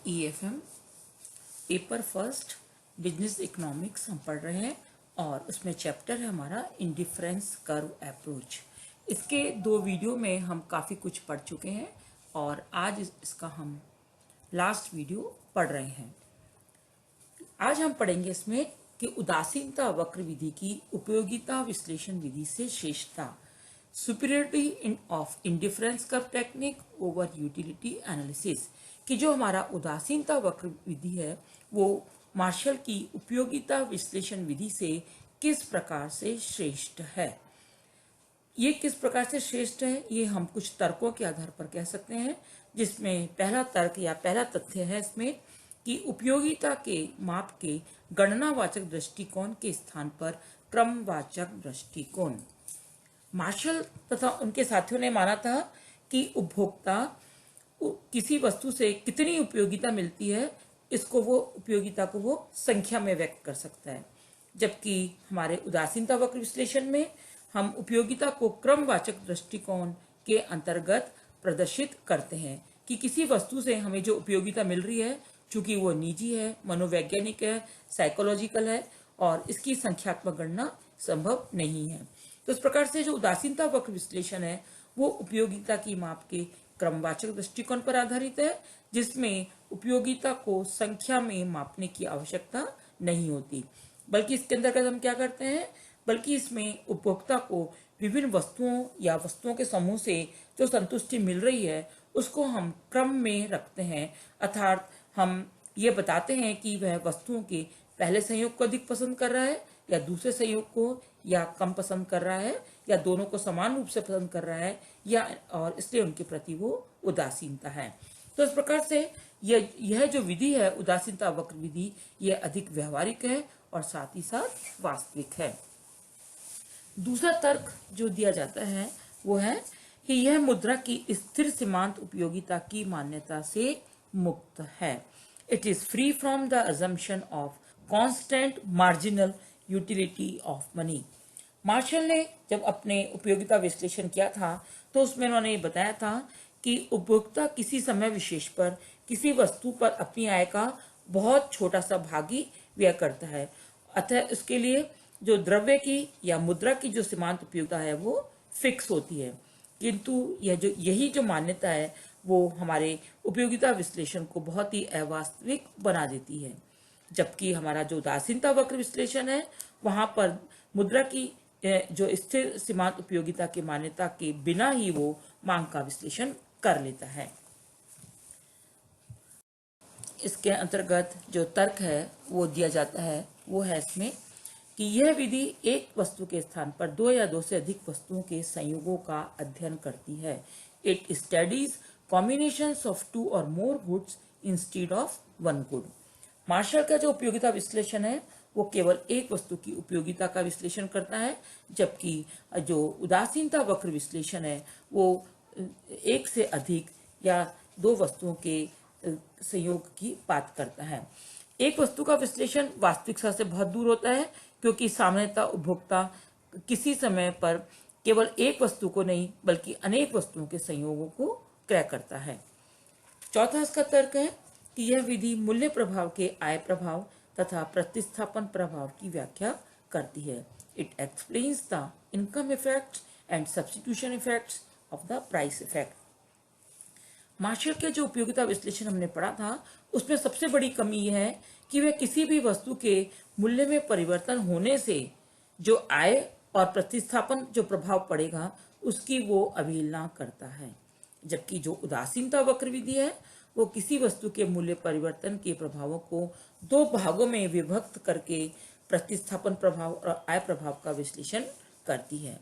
EFM paper first business economics हम पढ़ रहे हैं और उसमें चैप्टर है हमारा इंडिफरेंस कर्व अप्रोच। इसके 2 वीडियो में हम काफ़ी कुछ पढ़ चुके हैं और आज इसका हम लास्ट वीडियो पढ़ रहे हैं। आज हम पढ़ेंगे इसमें कि उदासीनता वक्र विधि की उपयोगिता विश्लेषण विधि से श्रेष्ठता, superiority of indifference curve technique over utility analysis, कि जो हमारा उदासीनता वक्र विधि है वो मार्शल की उपयोगिता विश्लेषण विधि से किस प्रकार से श्रेष्ठ है। ये किस प्रकार से श्रेष्ठ है ये हम कुछ तर्कों के आधार पर कह सकते हैं, जिसमें पहला तर्क या पहला तथ्य है इसमें कि उपयोगिता के माप के गणनावाचक दृष्टिकोण के स्थान पर क्रमवाचक दृष्टिकोण। मार्शल तथा उनके साथियों ने माना था कि उपभोक्ता किसी वस्तु से कितनी उपयोगिता मिलती है इसको वो उपयोगिता को वो संख्या में व्यक्त कर सकता है, जबकि हमारे उदासीनता वक्र विश्लेषण में हम उपयोगिता को क्रमवाचक दृष्टिकोण के अंतर्गत प्रदर्शित करते हैं कि किसी वस्तु से हमें जो उपयोगिता मिल रही है, चूंकि वो निजी है, मनोवैज्ञानिक है, साइकोलॉजिकल है और इसकी संख्यात्मक गणना संभव नहीं है। तो इस प्रकार से जो उदासीनता वक्र विश्लेषण है वो उपयोगिता की माप के क्रमवाचक दृष्टिकोण पर आधारित है, जिसमें उपयोगिता को संख्या में मापने की आवश्यकता नहीं होती, बल्कि इसके अंतर्गत हम क्या करते हैं, बल्कि इसमें उपभोक्ता को विभिन्न वस्तुओं या वस्तुओं के समूह से जो संतुष्टि मिल रही है उसको हम क्रम में रखते हैं, अर्थात हम ये बताते हैं कि वह वस्तुओं के पहले संयोग को अधिक पसंद कर रहा है या दूसरे संयोग को, या कम पसंद कर रहा है या दोनों को समान रूप से पसंद कर रहा है, या और इसलिए उनके प्रति वो उदासीनता है। तो इस प्रकार से यह जो विधि है उदासीनता वक्र विधि, यह अधिक व्यवहारिक है और साथ ही साथ वास्तविक है। दूसरा तर्क जो दिया जाता है वो है कि यह मुद्रा की स्थिर सीमांत उपयोगिता की मान्यता से मुक्त है। It is free from the assumption of constant marginal utility of money. Marshall ने जब अपने उपयोगिता विश्लेषण किया था तो उसमें उन्होंने ये बताया था कि उपभोक्ता किसी समय विशेष पर किसी वस्तु पर अपनी आय का बहुत छोटा सा भाग ही व्यय करता है, अतः उसके लिए जो द्रव्य की या मुद्रा की जो सीमांत उपयोगिता है वो फिक्स होती है। किंतु यही जो मान्यता है वो हमारे उपयोगिता विश्लेषण को बहुत ही अवास्तविक बना देती है, जबकि हमारा जो उदासीनता वक्र विश्लेषण है वहां पर मुद्रा की जो स्थिर सीमांत उपयोगिता की मान्यता के बिना ही वो मांग का विश्लेषण कर लेता है। इसके अंतर्गत जो तर्क है वो दिया जाता है वो है इसमें कि यह विधि एक वस्तु के स्थान पर 2 या 2 से अधिक वस्तुओं के संयोगों का अध्ययन करती है। इट स्टडीज कॉम्बिनेशंस ऑफ 2 और more goods instead of 1 good. Marshall का जो उपयोगिता विश्लेषण है वो केवल एक वस्तु की उपयोगिता का विश्लेषण करता है, जबकि जो उदासीनता वक्र विश्लेषण है वो 1 से अधिक या 2 वस्तुओं के संयोग की बात करता है। एक वस्तु का विश्लेषण वास्तविकता से बहुत दूर होता है, क्योंकि सामान्यतः उपभोक्ता किसी समय पर केवल एक वस्तु को नहीं बल्कि अनेक वस्तुओं के संयोगों को क्रय करता है। चौथा इसका तर्क है कि यह विधि मूल्य प्रभाव के आय प्रभाव तथा प्रतिस्थापन प्रभाव की व्याख्या करती है। It explains the income effects and substitution effects of the price effect. Marshall के जो उपयोगिता विश्लेषण हमने पढ़ा था उसमें सबसे बड़ी कमी यह है कि वह किसी भी वस्तु के मूल्य में परिवर्तन होने से जो आय और प्रतिस्थापन जो प्रभाव पड़ेगा उसकी वो अवहेलना करता है, जबकि जो उदासीनता वक्र विधि है वो किसी वस्तु के मूल्य परिवर्तन के प्रभावों को 2 भागों में विभक्त करके प्रतिस्थापन प्रभाव और आय प्रभाव का विश्लेषण करती है।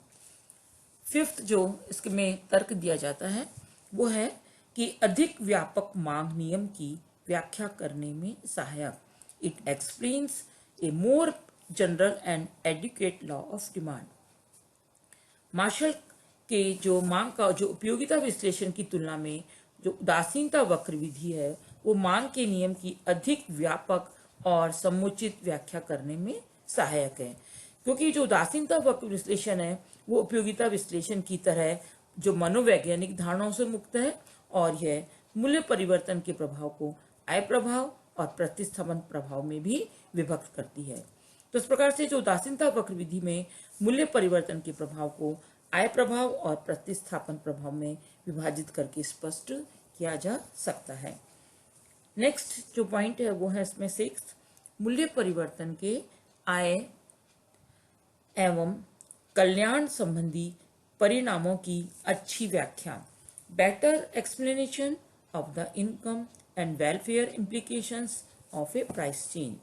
5th जो इसमें तर्क दिया जाता है वो है कि अधिक व्यापक मांग नियम की व्याख्या करने में सहायक। It explains a more general and adequate law of demand. Marshall के जो मांग का जो उपयोगिता विश्लेषण की तुलना में जो उदासीनता वक्र विधि है वो मांग के नियम की अधिक व्यापक और समुचित व्याख्या करने में सहायक है, क्योंकि जो उदासीनता वक्र विश्लेषण है वो उपयोगिता विश्लेषण की तरह जो मनोवैज्ञानिक धारणाओं से मुक्त है और यह मूल्य परिवर्तन के प्रभाव को आय प्रभाव और प्रतिस्थापन प्रभाव में भी विभक्त करती है। तो इस प्रकार से जो उदासीनता वक्र विधि में मूल्य परिवर्तन के प्रभाव को आय प्रभाव और प्रतिस्थापन प्रभाव में विभाजित करके स्पष्ट किया जा सकता है। नेक्स्ट जो पॉइंट है वो है इसमें 6, मूल्य परिवर्तन के आय एवं कल्याण संबंधी परिणामों की अच्छी व्याख्या, better explanation of the income and welfare implications of A price change.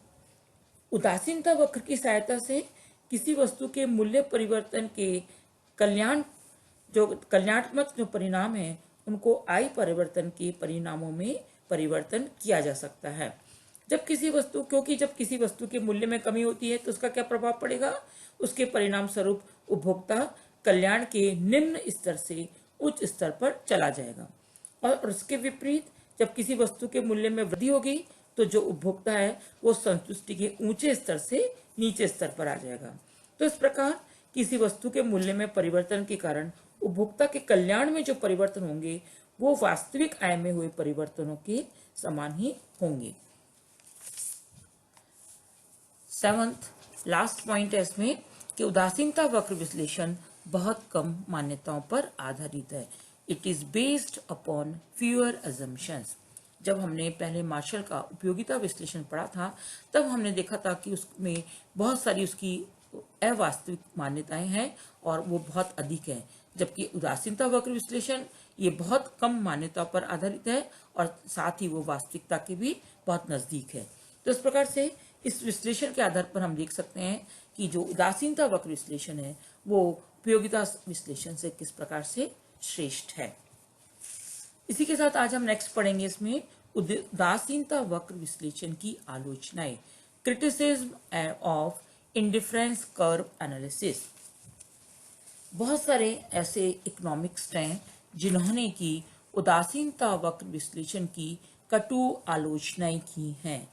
उदासीनता वक्र की सहायता से किसी वस्तु के मूल्य परिवर्तन के कल्याणात्मक जो परिणाम है उनको आय परिवर्तन के परिणामों में परिवर्तन किया जा सकता है। जब किसी वस्तु के मूल्य में कमी होती है तो उसका क्या प्रभाव पड़ेगा, उसके परिणाम स्वरूप उपभोक्ता कल्याण के निम्न स्तर से उच्च स्तर पर चला जाएगा, और उसके विपरीत जब किसी वस्तु के मूल्य में वृद्धि होगी तो जो उपभोक्ता है वो संतुष्टि के ऊंचे स्तर से नीचे स्तर पर आ जाएगा। तो इस प्रकार किसी वस्तु के मूल्य में परिवर्तन के कारण उपभोक्ता के कल्याण में जो परिवर्तन होंगे वो वास्तविक आय में हुए परिवर्तनों के समान ही होंगे। 7th लास्ट पॉइंट है इसमें कि उदासीनता वक्र विश्लेषण बहुत कम मान्यताओं पर आधारित है। It is based upon fewer assumptions. जब हमने पहले मार्शल का उपयोगिता विश्लेषण पढ़ा था तब हमने देखा था कि उसमें बहुत सारी उसकी अवास्तविक मान्यताएं हैं और वो बहुत अधिक है, जबकि उदासीनता वक्र विश्लेषण ये बहुत कम मान्यता पर आधारित है और साथ ही वो वास्तविकता के भी बहुत नजदीक है। तो इस प्रकार से इस विश्लेषण के आधार पर हम देख सकते हैं कि जो उदासीनता वक्र विश्लेषण है वो उपयोगिता विश्लेषण से किस प्रकार से श्रेष्ठ है। इसी के साथ आज हम नेक्स्ट पढ़ेंगे इसमें उदासीनता वक्र विश्लेषण की आलोचनाएं, criticism of indifference curve analysis. बहुत सारे ऐसे इकोनॉमिक्स हैं जिन्होंने की उदासीनता वक्र विश्लेषण की कटु आलोचनाएं की हैं,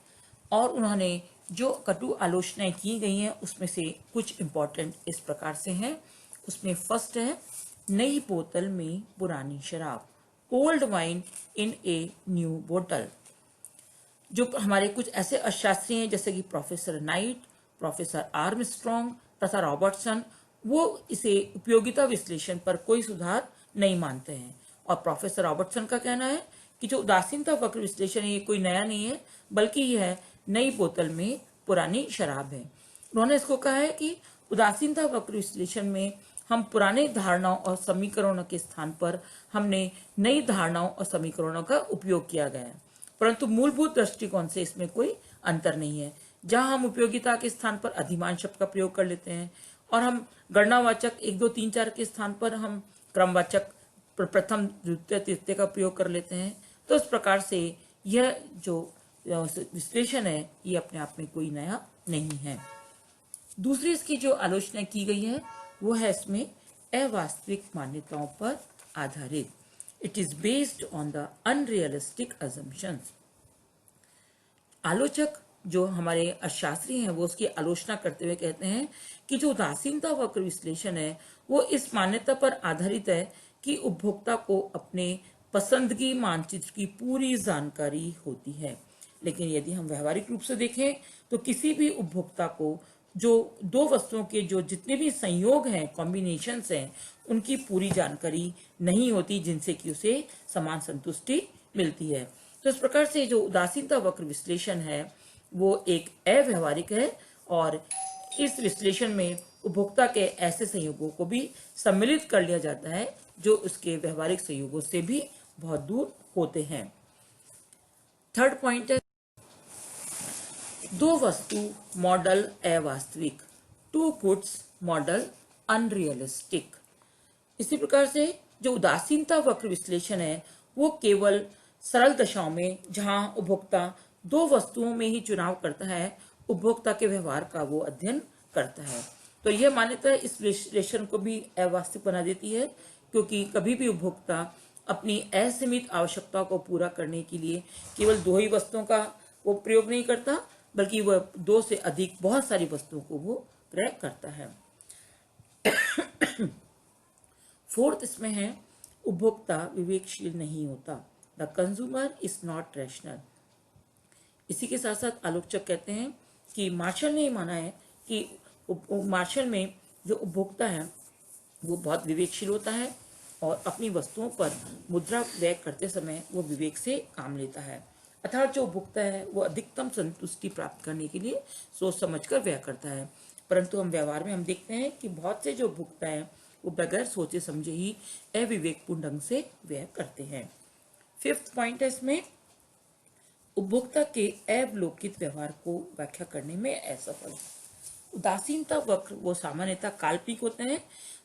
और उन्होंने जो कटु आलोचनाएं की गई हैं उसमें से कुछ इंपॉर्टेंट इस प्रकार से हैं। उसमें फर्स्ट है नई बोतल में पुरानी शराब, old wine in a new बोतल। जो हमारे कुछ ऐसे अर्थशास्त्री हैं जैसे कि प्रोफेसर नाइट, प्रोफेसर आर्मस्ट्रॉन्ग तथा रॉबर्टसन, वो इसे उपयोगिता विश्लेषण पर कोई सुधार नहीं मानते हैं। और प्रोफेसर रॉबर्टसन का कहना है कि जो उदासीनता वक्र विश्लेषण है ये कोई नया नहीं है, बल्कि यह नई बोतल में पुरानी शराब है। उन्होंने इसको कहा है कि उदासीनता वक्र विश्लेषण में हम पुराने धारणाओं और समीकरणों के स्थान पर हमने नई धारणाओं और समीकरणों का उपयोग किया गया है, परंतु मूलभूत दृष्टिकोण से इसमें कोई अंतर नहीं है। जहां हम उपयोगिता के स्थान पर अधिमान शब्द का प्रयोग कर लेते हैं और हम गणनावाचक 1 2 3 4 के स्थान पर हम क्रमवाचक प्रथम द्वितीय तृतीय का प्रयोग कर लेते हैं, तो इस प्रकार से यह जो विश्लेषण है ये अपने आप में कोई नया नहीं है। दूसरी इसकी जो आलोचना की गई है वो है इसमें अवास्तविक मान्यताओं पर आधारित। It is based on the unrealistic assumptions. आलोचक जो हमारे अर्थशास्त्री हैं वो उसकी आलोचना करते हुए कहते हैं कि जो उदासीनता वक्र विश्लेषण है वो इस मान्यता पर आधारित है कि उपभोक्ता को अपने पसंदगी मानचित्र की पूरी जानकारी होती है, लेकिन यदि हम व्यवहारिक रूप से देखें तो किसी भी उपभोक्ता को जो दो वस्तुओं के जो जितने भी संयोग हैं, कॉम्बिनेशंस हैं, उनकी पूरी जानकारी नहीं होती जिनसे कि उसे समान संतुष्टि मिलती है। तो इस प्रकार से जो उदासीनता वक्र विश्लेषण है वो एक अव्यवहारिक है, और इस विश्लेषण में उपभोक्ता के ऐसे संयोगों को भी सम्मिलित कर लिया जाता है जो उसके व्यवहारिक संयोगों से भी बहुत दूर होते हैं। थर्ड पॉइंट है दो वस्तु मॉडल अवास्तविक, टू गुड्स मॉडल अनरियलिस्टिक। इसी प्रकार से जो उदासीनता वक्र विश्लेषण है वो केवल सरल दशाओं में जहां उपभोक्ता दो वस्तुओं में ही चुनाव करता है उपभोक्ता के व्यवहार का वो अध्ययन करता है। तो यह मान्यता इस विश्लेषण को भी अवास्तविक बना देती है, क्योंकि कभी भी उपभोक्ता अपनी असीमित आवश्यकताओं को पूरा करने के लिए केवल दो ही वस्तुओं का वो प्रयोग नहीं करता, बल्कि वह दो से अधिक बहुत सारी वस्तुओं को वो क्रय करता है। फोर्थ इसमें है उपभोक्ता विवेकशील नहीं होता, the consumer is not rational. इसी के साथ साथ आलोचक कहते हैं कि मार्शल ने माना है कि मार्शल में जो उपभोक्ता है वो बहुत विवेकशील होता है और अपनी वस्तुओं पर मुद्रा व्यय करते समय वो विवेक से काम लेता है। अर्थात जो उपभोक्ता है वो अधिकतम संतुष्टि प्राप्त करने के लिए सोच समझकर व्यय करता है, परंतु हम व्यवहार में हम देखते हैं कि बहुत से जो उपभोक्ता है वो बगैर सोचे समझे ही अविवेकपूर्ण ढंग से व्यय करते हैं। फिफ्थ पॉइंट है इसमें, उपभोक्ता के अवलोकित व्यवहार को व्याख्या करने में असफल। उदासीनता वक्र वो सामान्यतः काल्पनिक होते हैं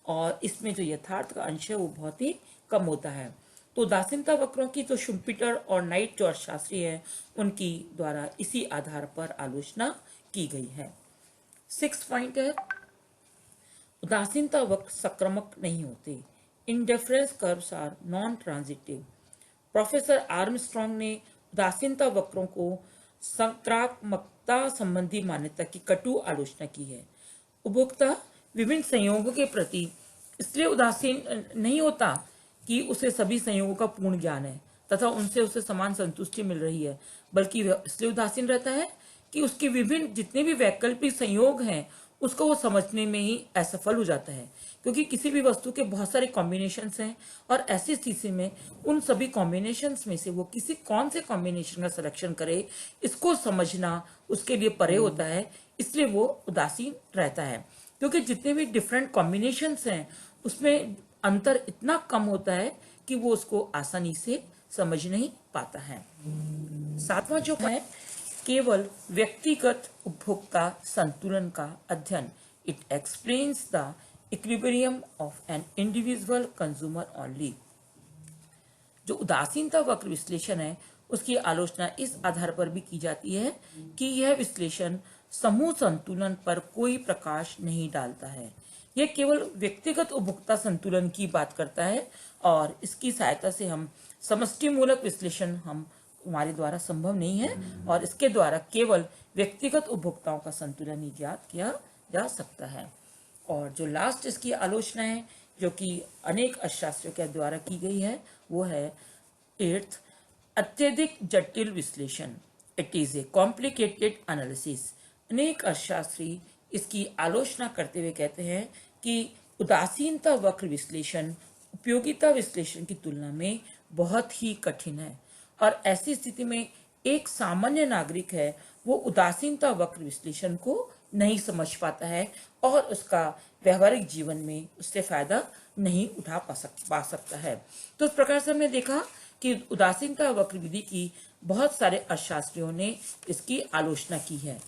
और इसमें जो यथार्थ का अंश है वो बहुत ही कम होता है। तो उदासीनता वक्रों की तो शुम्पीटर और नाइट जो अर्थशास्त्री है उनकी द्वारा इसी आधार पर आलोचना की गई है। 6 पॉइंट है, उदासीनता वक्र संक्रामक नहीं होते। Indifference curves are non transitive. Professor Armstrong ने उदासीनता वक्रों को संक्रामकता संबंधी मान्यता की कटु आलोचना की है। उपभोक्ता विभिन्न संयोगों के प्रति इसलिए उदासीन नहीं होता कि उसे सभी संयोगों का पूर्ण ज्ञान है तथा उनसे उसे समान संतुष्टि मिल रही है, बल्कि वह इसलिए उदासीन रहता है कि उसके विभिन्न जितने भी वैकल्पिक संयोग हैं उसको वो समझने में ही असफल हो जाता है, क्योंकि किसी भी वस्तु के बहुत सारे कॉम्बिनेशंस हैं और ऐसी स्थिति में उन सभी कॉम्बिनेशंस में से वो किसी कौन से कॉम्बिनेशन का सिलेक्शन करे इसको समझना उसके लिए परे होता है, इसलिए वो उदासीन रहता है। क्योंकि जितने भी डिफरेंट कॉम्बिनेशंस हैं उसमें अंतर इतना कम होता है कि वो उसको आसानी से समझ नहीं पाता है। 7वां जो है, केवल व्यक्तिगत उपभोक्ता संतुलन का अध्ययन। It explains the equilibrium of an individual consumer only. जो उदासीनता वक्र विश्लेषण है उसकी आलोचना इस आधार पर भी की जाती है कि यह विश्लेषण समूह संतुलन पर कोई प्रकाश नहीं डालता है। यह केवल व्यक्तिगत उपभोक्ता संतुलन की बात करता है और इसकी सहायता से हम समष्टि मूलक विश्लेषण हमारे द्वारा संभव नहीं है और इसके द्वारा केवल व्यक्तिगत उपभोक्ताओं का संतुलन ही ज्ञात किया जा सकता है। और जो लास्ट इसकी आलोचना है जो कि अनेक अर्थशास्त्रियों के द्वारा की गई है वो है 8th, अत्यधिक जटिल विश्लेषण। It is a complicated analysis. अनेक अर्थशास्त्री इसकी आलोचना करते हुए कहते हैं कि उदासीनता वक्र विश्लेषण उपयोगिता विश्लेषण की तुलना में बहुत ही कठिन है और ऐसी स्थिति में एक सामान्य नागरिक है वो उदासीनता वक्र विश्लेषण को नहीं समझ पाता है और उसका व्यवहारिक जीवन में उससे फायदा नहीं उठा पा सकता है। तो इस प्रकार से हमने देखा कि उदासीनता वक्र विधि की बहुत सारे अर्थशास्त्रियों ने इसकी आलोचना की है।